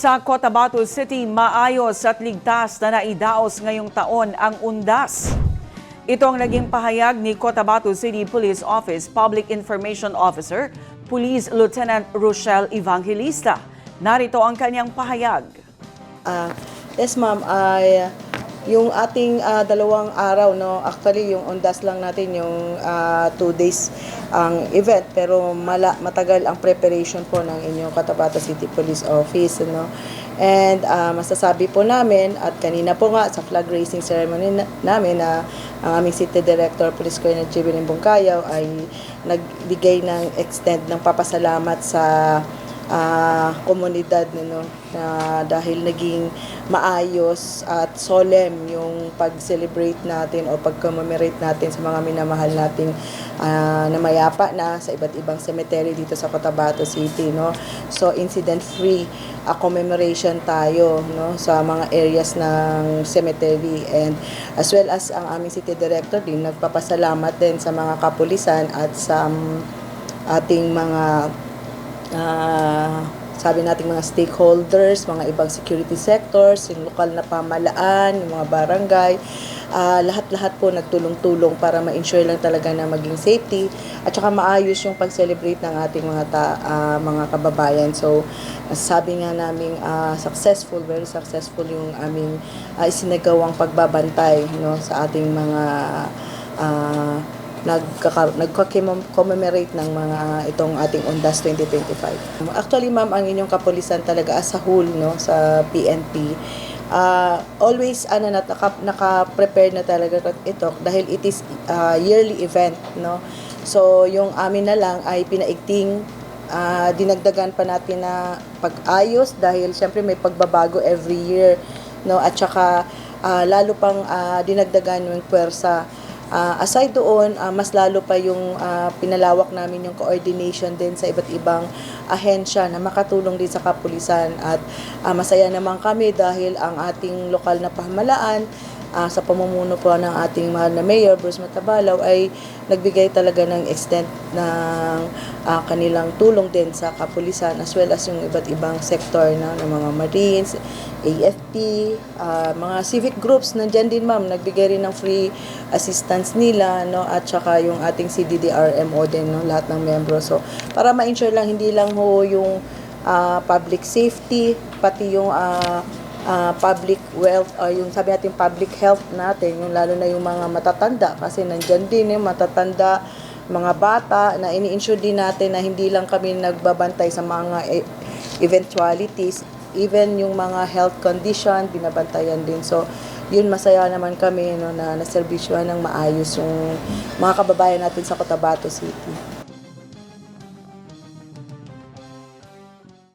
Sa Cotabato City, maayos at ligtas na naidaos ngayong taon ang undas. Ito ang naging pahayag ni Cotabato City Police Office Public Information Officer, Police Lieutenant Rochelle Evangelista. Narito ang kanyang pahayag. Yes ma'am, yung ating dalawang araw, no, actually yung undas lang natin yung 2 days ang event, pero matagal ang preparation po ng inyong Cotabato City Police Office, no. And masasabi po namin, at kanina po nga sa flag raising ceremony namin, na ang aming City Director, Police Colonel Jibilin Bungkayaw, ay nagbigay ng extend ng papasalamat sa komunidad, no, na dahil naging maayos at solemn yung pag-celebrate natin o pag-commemorate natin sa mga minamahal nating namayapa na sa iba't ibang cemetery dito sa Cotabato City, no. So incident-free commemoration tayo, no, sa mga areas ng cemetery, and as well as ang aming City Director din nagpapasalamat din sa mga kapulisan at sa ating mga sabi nating mga stakeholders, mga ibang security sectors, yung lokal na pamahalaan, yung mga barangay, lahat-lahat po nagtulong-tulong para ma-ensure lang talaga na maging safety at saka maayos yung pag-celebrate ng ating mga kababayan. So, sabi nga namin successful, very successful yung aming isinagawang pagbabantay, no, sa ating mga nagko-commemorate ng mga itong ating Undas 2025. Actually, ma'am, ang inyong kapulisan talaga as a whole, no, sa PNP, always naka-prepare na talaga ito dahil it is yearly event, no. So, yung amin na lang ay pinaigting, dinagdagan pa natin na pag-ayos dahil syempre may pagbabago every year, no, at saka lalo pang dinagdagan yung puwersa. Aside doon, mas lalo pa yung pinalawak namin yung coordination din sa iba't ibang ahensya na makatulong din sa kapulisan, at masaya naman kami dahil ang ating lokal na pamahalaan sa pamumuno po ng ating mahal na Mayor Bruce Matabalaw ay nagbigay talaga ng extent ng kanilang tulong din sa kapulisan, as well as yung iba't ibang sektor na ng mga Marines, AFP, mga civic groups nandiyan din, ma'am, nagbigay rin ng free assistance nila, no, at saka yung ating CDDRMO din, no, lahat ng membro. So para ma-ensure lang hindi lang ho yung public safety, pati yung public wealth, yung sabi natin public health natin, yung lalo na yung mga matatanda, kasi nandyan din yung matatanda, mga bata, na ini-ensure din natin na hindi lang kami nagbabantay sa mga eventualities, even yung mga health condition, binabantayan din. So, yun, masaya naman kami, no, na naservisyohan ng maayos yung mga kababayan natin sa Cotabato City.